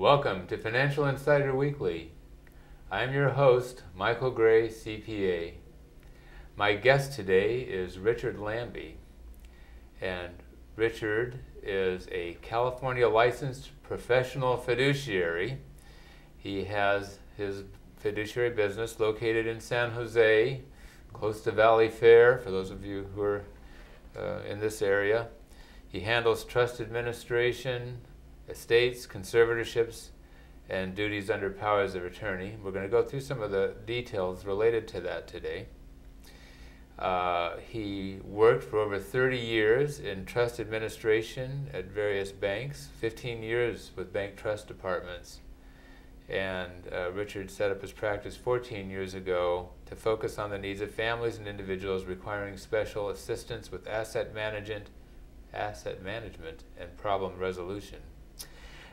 Welcome to Financial Insider Weekly. I'm your host, Michael Gray, CPA. My guest today is Richard Lambie, and Richard is a California licensed professional fiduciary. He has his fiduciary business located in San Jose, close to Valley Fair, for those of you who are in this area. He handles trust administration, estates, conservatorships, and duties under powers of attorney. We're going to go through some of the details related to that today. He worked for over 30 years in trust administration at various banks, 15 years with bank trust departments. And Richard set up his practice 14 years ago to focus on the needs of families and individuals requiring special assistance with asset management and problem resolution.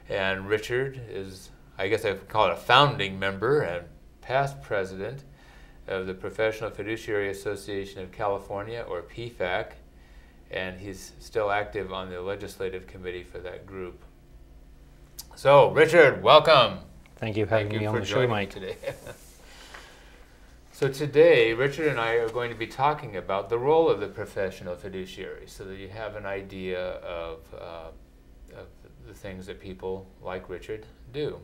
And Richard is, I guess I would call it a founding member and past president of the Professional Fiduciary Association of California, or PFAC, and he's still active on the legislative committee for that group. So, Richard, welcome. Thank you for having me on the show, Mike. Today. So today, Richard and I are going to be talking about the role of the professional fiduciary, so that you have an idea of the things that people like Richard do.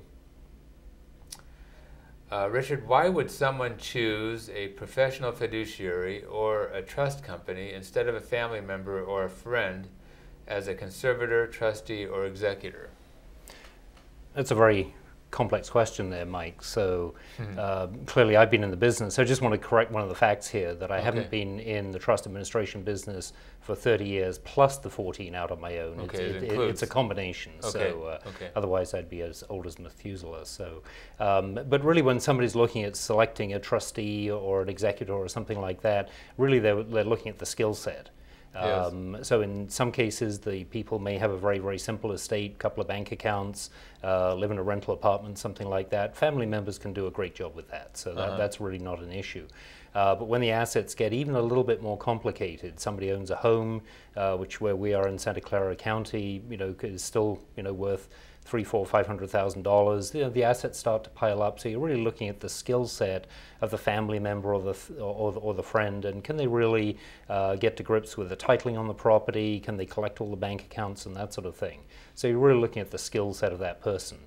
Richard, why would someone choose a professional fiduciary or a trust company instead of a family member or a friend as a conservator, trustee, or executor? That's a very complex question there, Mike. So clearly I've been in the business. I just want to correct one of the facts here, that I haven't been in the trust administration business for 30 years plus the 14 out on my own. It's a combination. Otherwise I'd be as old as Methuselah. So, but really when somebody's looking at selecting a trustee or an executor or something like that, really they're looking at the skill set. So in some cases, the people may have a very, very simple estate, couple of bank accounts, live in a rental apartment, something like that. Family members can do a great job with that, so that's really not an issue. But when the assets get even a little bit more complicated, somebody owns a home, where we are in Santa Clara County, is still worth $300,000, $500,000. The assets start to pile up. So you're really looking at the skill set of the family member or the friend, and can they really get to grips with the titling on the property? Can they collect all the bank accounts and that sort of thing? So you're really looking at the skill set of that person.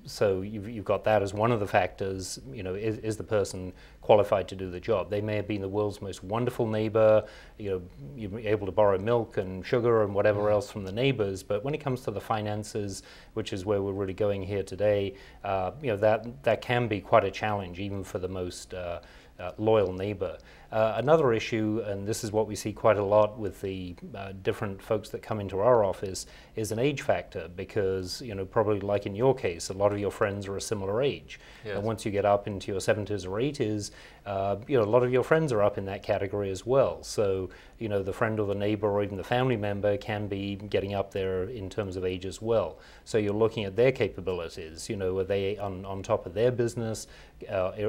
So you've got that as one of the factors. Is the person qualified to do the job? They may have been the world's most wonderful neighbor. You're able to borrow milk and sugar and whatever else from the neighbors. But when it comes to the finances, which is where we're really going here today, that can be quite a challenge, even for the most loyal neighbor. Another issue, and this is what we see quite a lot with the different folks that come into our office, is an age factor, because probably like in your case, a lot of your friends are a similar age. And once you get up into your 70s or 80s, a lot of your friends are up in that category as well. So the friend or the neighbor or even the family member can be getting up there in terms of age as well. So you're looking at their capabilities. Are they on top of their business?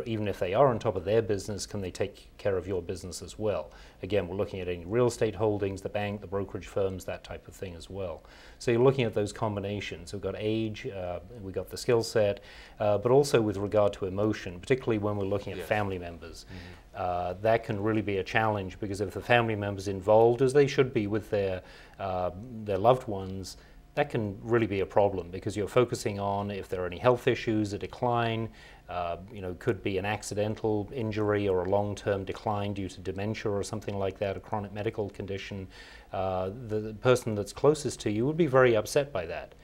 Even if they are on top of their business, can they take care of your business as well? Again, we're looking at any real estate holdings, the bank, the brokerage firms, that type of thing as well. So you're looking at those combinations. We've got age, we've got the skill set, but also with regard to emotion, particularly when we're looking at family members. That can really be a challenge, because if the family member's involved, as they should be with their loved ones, that can really be a problem, because you're focusing on if there are any health issues, a decline, could be an accidental injury or a long-term decline due to dementia or something like that, a chronic medical condition. The person that's closest to you would be very upset by that.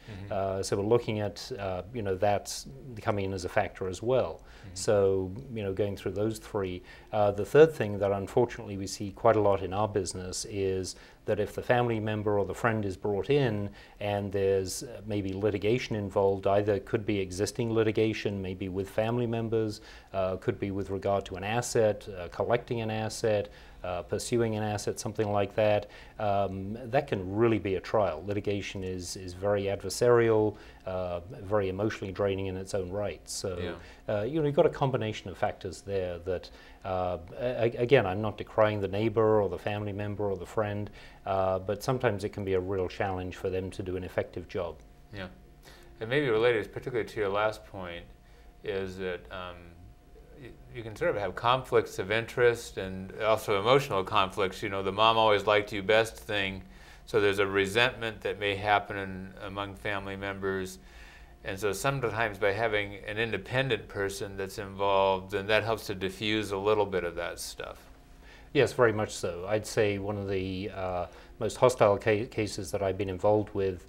So we're looking at, that's coming in as a factor as well. So, going through those three. The third thing that unfortunately we see quite a lot in our business is that if the family member or the friend is brought in and there's maybe litigation involved, either could be existing litigation, maybe with family members, could be with regard to an asset, collecting an asset, pursuing an asset, something like that, that can really be a trial. Litigation is very adversarial, very emotionally draining in its own right. So you've got a combination of factors there that, again, I'm not decrying the neighbor or the family member or the friend, but sometimes it can be a real challenge for them to do an effective job. Yeah. and maybe related particularly to your last point, is that you can sort of have conflicts of interest and also emotional conflicts. You know, the mom always liked you best thing, so there's a resentment that may happen among family members. And so sometimes by having an independent person that's involved, then that helps to diffuse a little bit of that stuff. Yes, very much so. I'd say one of the most hostile cases that I've been involved with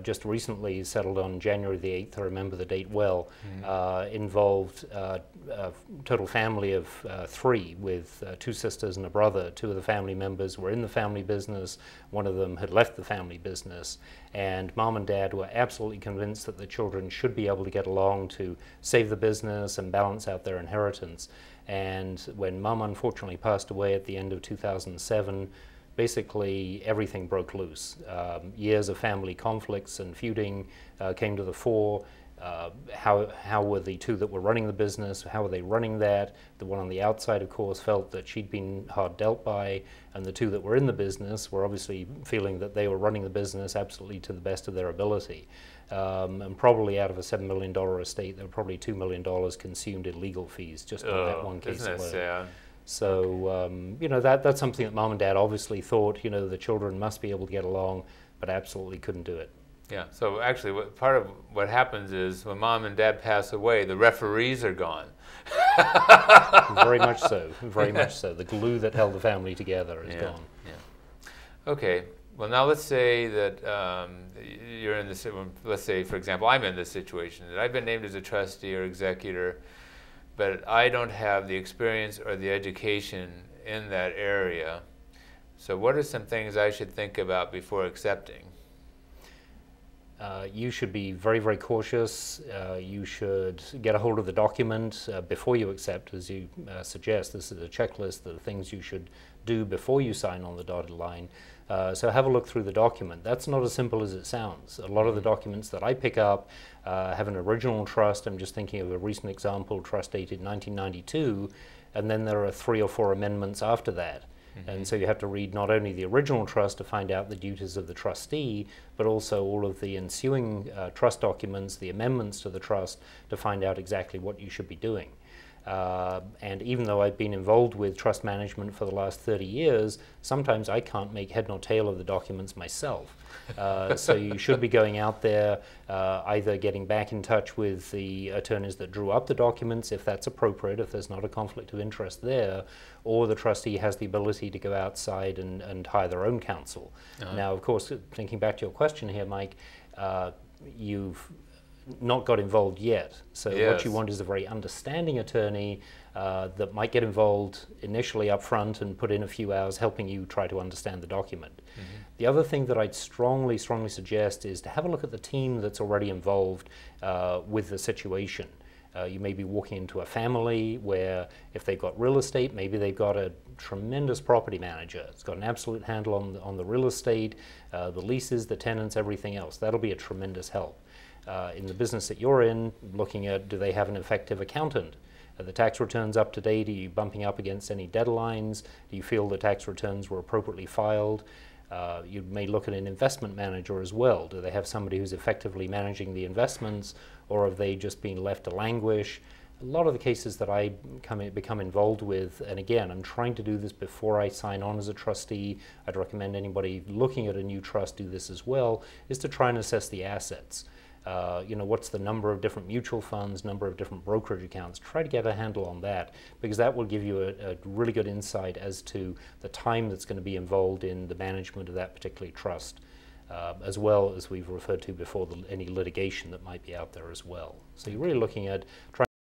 just recently settled on January the 8th, I remember the date well, involved a total family of 3 with 2 sisters and a brother. 2 of the family members were in the family business, one of them had left the family business, and mom and dad were absolutely convinced that the children should be able to get along to save the business and balance out their inheritance. And when mom unfortunately passed away at the end of 2007, basically everything broke loose. Years of family conflicts and feuding came to the fore. How were the 2 that were running the business, how were they running that? The one on the outside, of course, felt that she'd been hard dealt by, and the 2 that were in the business were obviously feeling that they were running the business absolutely to the best of their ability. And probably out of a $7 million estate, there were probably $2 million consumed in legal fees just on that one case alone. Sad? So, you know, that's something that mom and dad obviously thought, you know, the children must be able to get along, but absolutely couldn't do it. Yeah, so actually part of what happens is when mom and dad pass away, the referees are gone. Very much so, very much so. The glue that held the family together is gone. Yeah. Okay, well now let's say that you're in this, let's say for example I'm in this situation, that I've been named as a trustee or executor, but I don't have the experience or the education in that area. So what are some things I should think about before accepting? You should be very, very cautious. You should get a hold of the document before you accept, as you suggest. This is a checklist of the things you should do before you sign on the dotted line. So have a look through the document. That's not as simple as it sounds. A lot of the documents that I pick up have an original trust. I'm just thinking of a recent example, trust dated 1992, and then there are 3 or 4 amendments after that. And so you have to read not only the original trust to find out the duties of the trustee, but also all of the ensuing trust documents, the amendments to the trust, to find out exactly what you should be doing. And even though I've been involved with trust management for the last 30 years, sometimes I can't make head nor tail of the documents myself. So you should be going out there, either getting back in touch with the attorneys that drew up the documents, if that's appropriate, if there's not a conflict of interest there, or the trustee has the ability to go outside and hire their own counsel. Now, of course, thinking back to your question here, Mike, you've not got involved yet. So what you want is a very understanding attorney that might get involved initially up front and put in a few hours helping you try to understand the document. The other thing that I'd strongly suggest is to have a look at the team that's already involved with the situation. You may be walking into a family where if they've got real estate, maybe they've got a tremendous property manager. It's got an absolute handle on the real estate, the leases, the tenants, everything else. That'll be a tremendous help. In the business that you're in, looking at, do they have an effective accountant? Are the tax returns up to date? Are you bumping up against any deadlines? Do you feel the tax returns were appropriately filed? You may look at an investment manager as well. Do they have somebody who's effectively managing the investments, or have they just been left to languish? A lot of the cases that I become involved with, and again, I'm trying to do this before I sign on as a trustee, I'd recommend anybody looking at a new trust do this as well, is to try and assess the assets. You know, what's the number of different mutual funds, number of different brokerage accounts. Try to get a handle on that, because that will give you a really good insight as to the time that's going to be involved in the management of that particular trust, as well as we've referred to before, any litigation that might be out there as well. So you're really looking at trying